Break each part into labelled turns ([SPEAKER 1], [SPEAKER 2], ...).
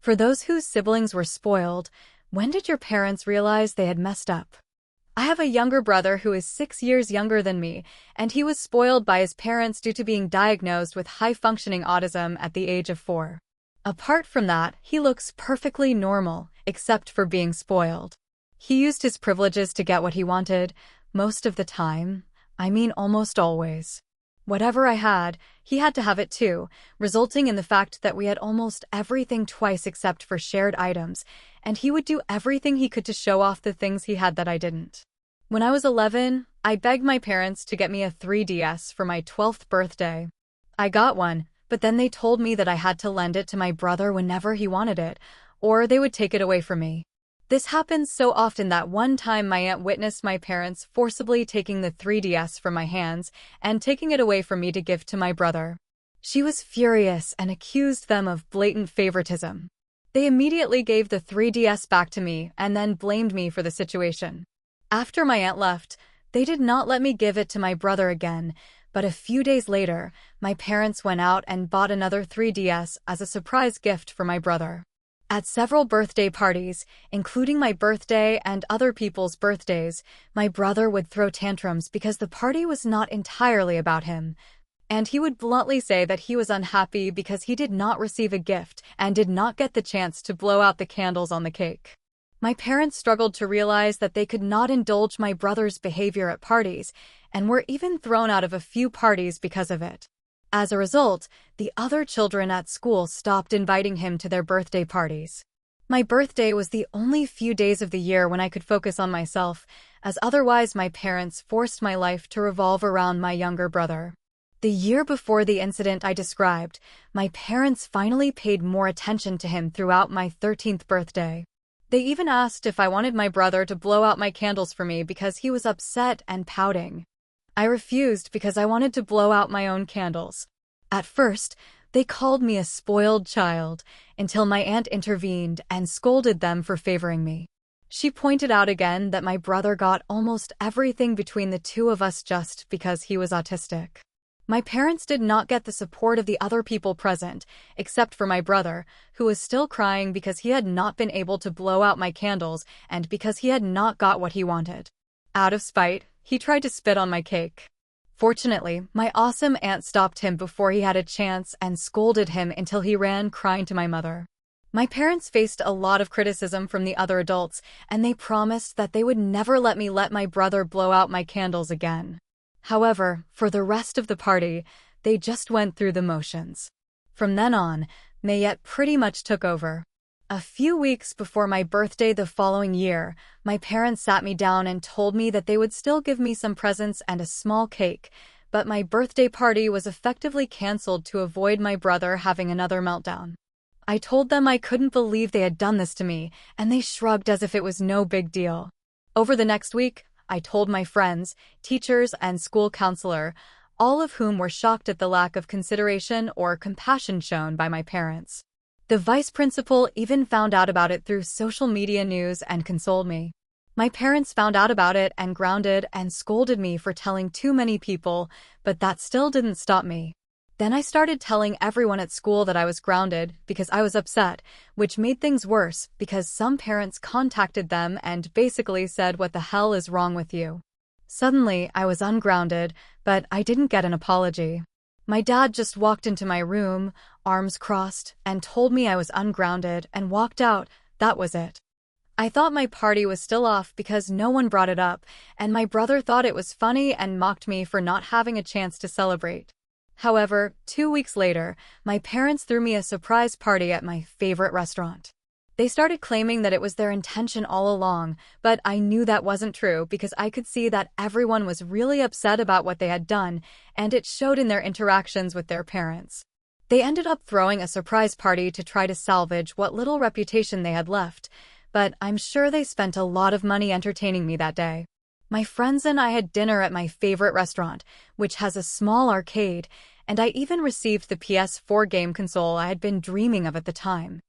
[SPEAKER 1] For those whose siblings were spoiled, when did your parents realize they had messed up? I have a younger brother who is 6 years younger than me, and he was spoiled by his parents due to being diagnosed with high-functioning autism at the age of 4. Apart from that, he looks perfectly normal, except for being spoiled. He used his privileges to get what he wanted, most of the time. I mean almost always. Whatever I had, he had to have it too, resulting in the fact that we had almost everything twice except for shared items, and he would do everything he could to show off the things he had that I didn't. When I was 11, I begged my parents to get me a 3DS for my 12th birthday. I got one, but then they told me that I had to lend it to my brother whenever he wanted it, or they would take it away from me. This happens so often that one time my aunt witnessed my parents forcibly taking the 3DS from my hands and taking it away from me to give to my brother. She was furious and accused them of blatant favoritism. They immediately gave the 3DS back to me and then blamed me for the situation. After my aunt left, they did not let me give it to my brother again, but a few days later, my parents went out and bought another 3DS as a surprise gift for my brother. At several birthday parties, including my birthday and other people's birthdays, my brother would throw tantrums because the party was not entirely about him, and he would bluntly say that he was unhappy because he did not receive a gift and did not get the chance to blow out the candles on the cake. My parents struggled to realize that they could not indulge my brother's behavior at parties, and were even thrown out of a few parties because of it. As a result, the other children at school stopped inviting him to their birthday parties. My birthday was the only few days of the year when I could focus on myself, as otherwise my parents forced my life to revolve around my younger brother. The year before the incident I described, my parents finally paid more attention to him throughout my 13th birthday. They even asked if I wanted my brother to blow out my candles for me because he was upset and pouting. I refused because I wanted to blow out my own candles. At first, they called me a spoiled child, until my aunt intervened and scolded them for favoring me. She pointed out again that my brother got almost everything between the two of us just because he was autistic. My parents did not get the support of the other people present, except for my brother, who was still crying because he had not been able to blow out my candles and because he had not got what he wanted. Out of spite, he tried to spit on my cake. Fortunately, my awesome aunt stopped him before he had a chance and scolded him until he ran crying to my mother. My parents faced a lot of criticism from the other adults, and they promised that they would never let me let my brother blow out my candles again. However, for the rest of the party, they just went through the motions. From then on, Mayette pretty much took over. A few weeks before my birthday the following year, my parents sat me down and told me that they would still give me some presents and a small cake, but my birthday party was effectively canceled to avoid my brother having another meltdown. I told them I couldn't believe they had done this to me, and they shrugged as if it was no big deal. Over the next week, I told my friends, teachers, and school counselor, all of whom were shocked at the lack of consideration or compassion shown by my parents. The vice principal even found out about it through social media news and consoled me. My parents found out about it and grounded and scolded me for telling too many people, but that still didn't stop me. Then I started telling everyone at school that I was grounded because I was upset, which made things worse because some parents contacted them and basically said, "What the hell is wrong with you?" Suddenly, I was ungrounded, but I didn't get an apology. My dad just walked into my room, arms crossed, and told me I was ungrounded and walked out. That was it. I thought my party was still off because no one brought it up, and my brother thought it was funny and mocked me for not having a chance to celebrate. However, 2 weeks later, my parents threw me a surprise party at my favorite restaurant. They started claiming that it was their intention all along, but I knew that wasn't true because I could see that everyone was really upset about what they had done, and it showed in their interactions with their parents. They ended up throwing a surprise party to try to salvage what little reputation they had left, but I'm sure they spent a lot of money entertaining me that day. My friends and I had dinner at my favorite restaurant, which has a small arcade, and I even received the PS4 game console I had been dreaming of at the time.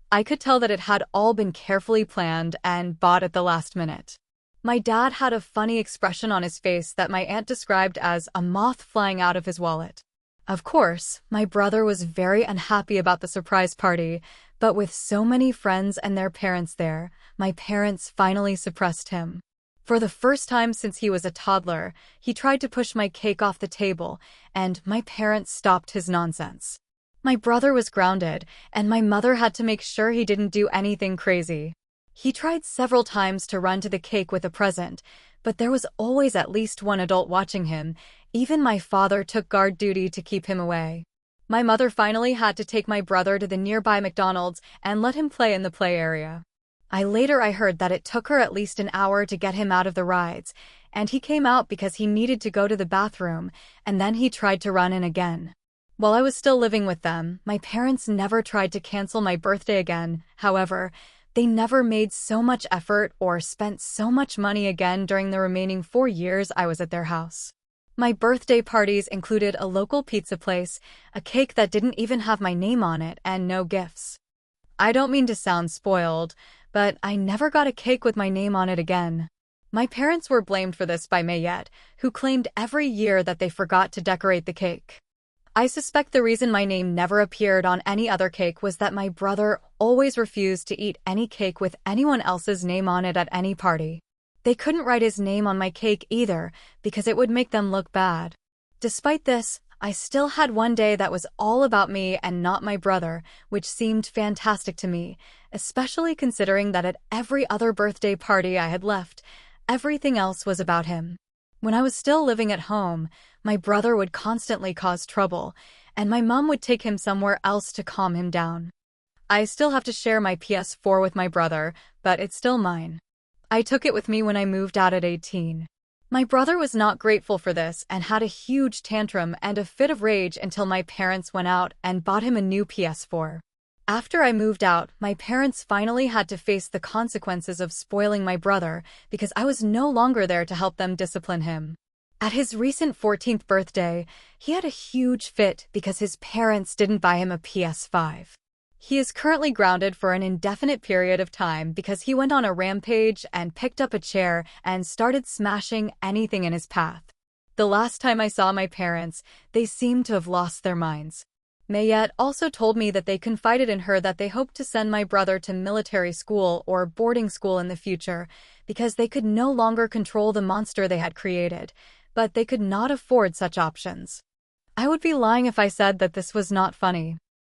[SPEAKER 1] I could tell that it had all been carefully planned and bought at the last minute. My dad had a funny expression on his face that my aunt described as a moth flying out of his wallet. Of course, my brother was very unhappy about the surprise party, But with so many friends and their parents there, my parents finally suppressed him. For the first time since he was a toddler, he tried to push my cake off the table, and my parents stopped his nonsense. My brother was grounded, and my mother had to make sure he didn't do anything crazy. He tried several times to run to the cake with a present, but there was always at least one adult watching him. Even my father took guard duty to keep him away. My mother finally had to take my brother to the nearby McDonald's and let him play in the play area. I heard that it took her at least an hour to get him out of the rides, and he came out because he needed to go to the bathroom, and then he tried to run in again. While I was still living with them, my parents never tried to cancel my birthday again. However, they never made so much effort or spent so much money again during the remaining 4 years I was at their house. My birthday parties included a local pizza place, a cake that didn't even have my name on it, and no gifts. I don't mean to sound spoiled, but I never got a cake with my name on it again. My parents were blamed for this by Mayette, who claimed every year that they forgot to decorate the cake. I suspect the reason my name never appeared on any other cake was that my brother always refused to eat any cake with anyone else's name on it at any party. They couldn't write his name on my cake either, because it would make them look bad. Despite this, I still had one day that was all about me and not my brother, which seemed fantastic to me, especially considering that at every other birthday party I had left, everything else was about him. When I was still living at home, my brother would constantly cause trouble, and my mom would take him somewhere else to calm him down. I still have to share my PS4 with my brother, but it's still mine. I took it with me when I moved out at 18. My brother was not grateful for this and had a huge tantrum and a fit of rage until my parents went out and bought him a new PS4. After I moved out, my parents finally had to face the consequences of spoiling my brother because I was no longer there to help them discipline him. At his recent 14th birthday, he had a huge fit because his parents didn't buy him a PS5. He is currently grounded for an indefinite period of time because he went on a rampage and picked up a chair and started smashing anything in his path. The last time I saw my parents, they seemed to have lost their minds. Mayette also told me that they confided in her that they hoped to send my brother to military school or boarding school in the future because they could no longer control the monster they had created, but they could not afford such options. I would be lying if I said that this was not funny.